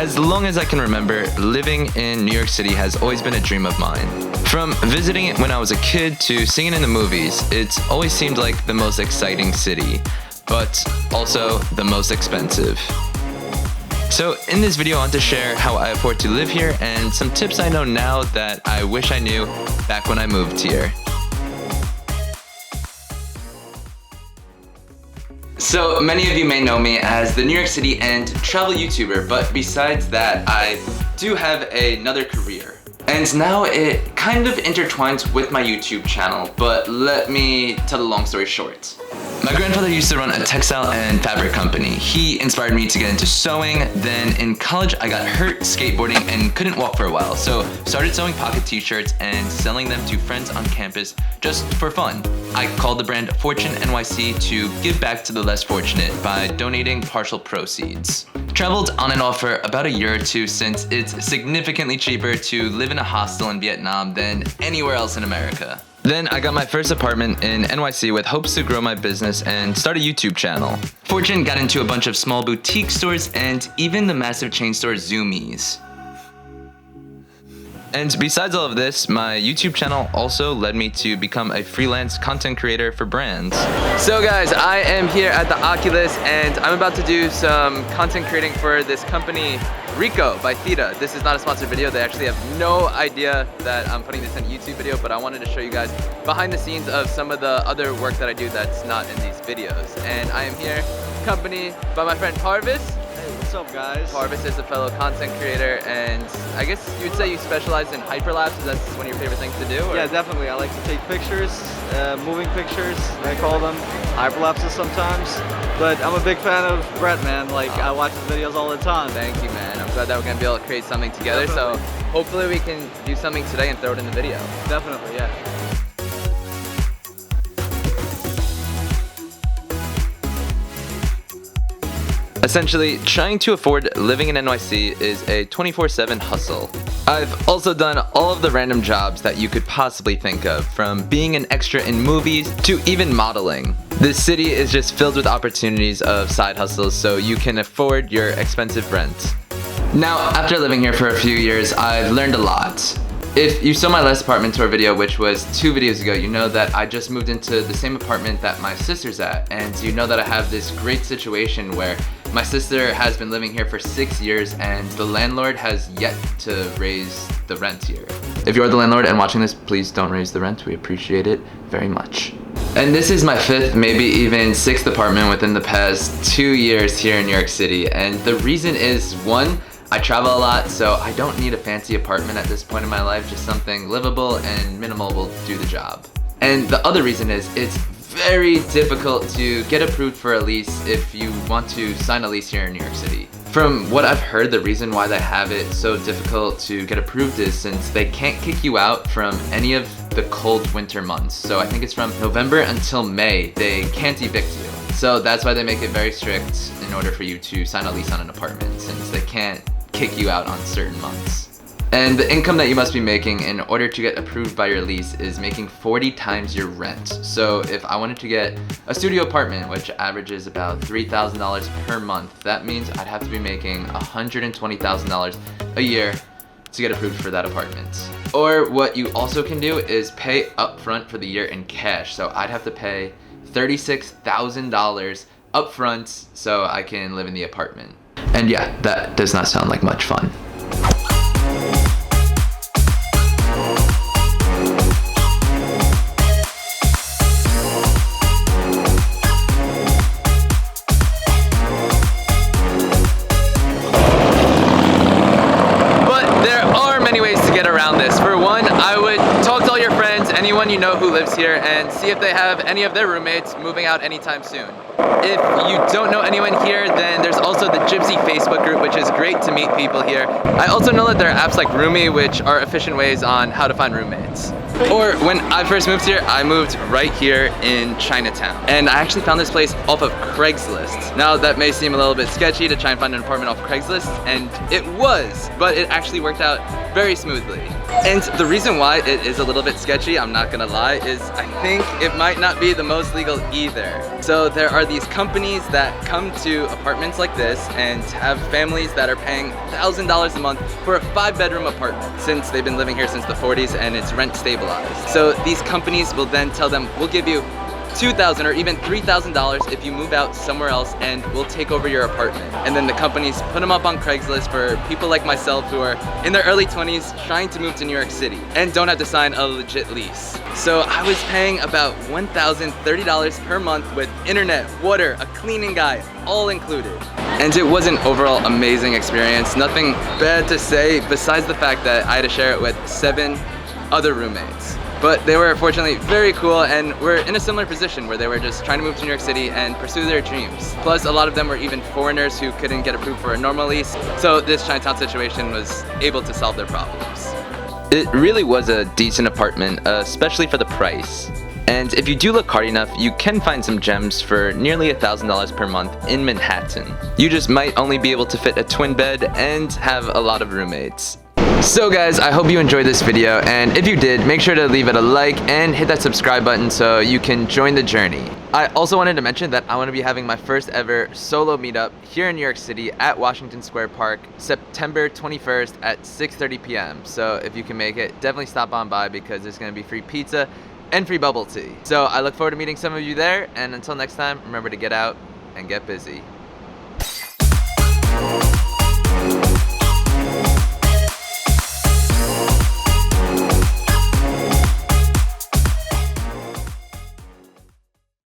As long as I can remember, living in New York City has always been a dream of mine. From visiting it when I was a kid to seeing it in the movies, it's always seemed like the most exciting city, but also the most expensive. So in this video, I want to share how I afford to live here and some tips I know now that I wish I knew back when I moved here. So many of you may know me as the New York City and travel YouTuber, but besides that, I do have another career. And now it kind of intertwines with my YouTube channel, but let me tell the long story short. My grandfather used to run a textile and fabric company. He inspired me to get into sewing. Then in college, I got hurt skateboarding and couldn't walk for a while. So started sewing pocket t-shirts and selling them to friends on campus just for fun. I called the brand Fortune NYC to give back to the less fortunate by donating partial proceeds. Traveled on and off for about a year or two since it's significantly cheaper to live in a hostel in Vietnam than anywhere else in America. Then I got my first apartment in NYC with hopes to grow my business and start a YouTube channel. Fortune got into a bunch of small boutique stores and even the massive chain store Zoomies. And besides all of this, my YouTube channel also led me to become a freelance content creator for brands. So guys, I am here at the Oculus and I'm about to do some content creating for this company, Rico by Theta. This is not a sponsored video. They actually have no idea that I'm putting this in a YouTube video, but I wanted to show you guys behind the scenes of some of the other work that I do that's not in these videos. And I am here accompanied by my friend Parvis. What's up, guys? Parvis is a fellow content creator, and I guess you would say you specialize in hyperlapses. That's one of your favorite things to do? Or? Yeah, definitely. I like to take pictures, moving pictures, I call them, hyperlapses sometimes. But I'm a big fan of Brett, man. Like, I watch his videos all the time. Thank you, man. I'm glad that we're going to be able to create something together. Definitely. So hopefully we can do something today and throw it in the video. Definitely, yeah. Essentially, trying to afford living in NYC is a 24/7 hustle. I've also done all of the random jobs that you could possibly think of, from being an extra in movies to even modeling. This city is just filled with opportunities of side hustles so you can afford your expensive rent. Now, after living here for a few years, I've learned a lot. If you saw my last apartment tour video, which was 2 videos ago, you know that I just moved into the same apartment that my sister's at, and you know that I have this great situation where my sister has been living here for 6 years and the landlord has yet to raise the rent here. If you're the landlord and watching this, please don't raise the rent. We appreciate it very much. And this is my 5th, maybe even 6th apartment within the past 2 years here in New York City. And the reason is, one, I travel a lot, so I don't need a fancy apartment at this point in my life. Just something livable and minimal will do the job. And the other reason is it's very difficult to get approved for a lease if you want to sign a lease here in New York City. From what I've heard, the reason why they have it so difficult to get approved is since they can't kick you out from any of the cold winter months. So I think it's from November until May, they can't evict you. So that's why they make it very strict in order for you to sign a lease on an apartment, since they can't kick you out on certain months. And the income that you must be making in order to get approved by your lease is making 40 times your rent. So if I wanted to get a studio apartment, which averages about $3,000 per month, that means I'd have to be making $120,000 a year to get approved for that apartment. Or what you also can do is pay upfront for the year in cash. So I'd have to pay $36,000 upfront so I can live in the apartment. And yeah, that does not sound like much fun. Anyone you know who lives here and see if they have any of their roommates moving out anytime soon. If you don't know anyone here, then there's also the Gypsy Facebook group, which is great to meet people here. I also know that there are apps like Roomie, which are efficient ways on how to find roommates. Or when I first moved here, I moved right here in Chinatown. And I actually found this place off of Craigslist. Now that may seem a little bit sketchy to try and find an apartment off Craigslist, and it was, but it actually worked out very smoothly. And the reason why it is a little bit sketchy, I'm not gonna lie, is I think it might not be the most legal either. So there are these companies that come to apartments like this and have families that are paying $1,000 a month for a 5-bedroom apartment, since they've been living here since the 40s and it's rent stabilized. So these companies will then tell them, we'll give you $2,000 or even $3,000 if you move out somewhere else and we'll take over your apartment. And then the companies put them up on Craigslist for people like myself who are in their early 20s trying to move to New York City and don't have to sign a legit lease. So I was paying about $1,030 per month with internet, water, a cleaning guy, all included. And it was an overall amazing experience. Nothing bad to say besides the fact that I had to share it with 7 other roommates. But they were fortunately very cool and were in a similar position where they were just trying to move to New York City and pursue their dreams. Plus, a lot of them were even foreigners who couldn't get approved for a normal lease, so this Chinatown situation was able to solve their problems. It really was a decent apartment, especially for the price. And if you do look hard enough, you can find some gems for nearly $1,000 per month in Manhattan. You just might only be able to fit a twin bed and have a lot of roommates. So guys, I hope you enjoyed this video, and if you did, make sure to leave it a like and hit that subscribe button so you can join the journey. I also wanted to mention that I want to be having my first ever solo meetup here in New York City at Washington Square Park, September 21st at 6:30 p.m. So if you can make it, definitely stop on by because there's going to be free pizza and free bubble tea. So I look forward to meeting some of you there, and until next time, remember to get out and get busy.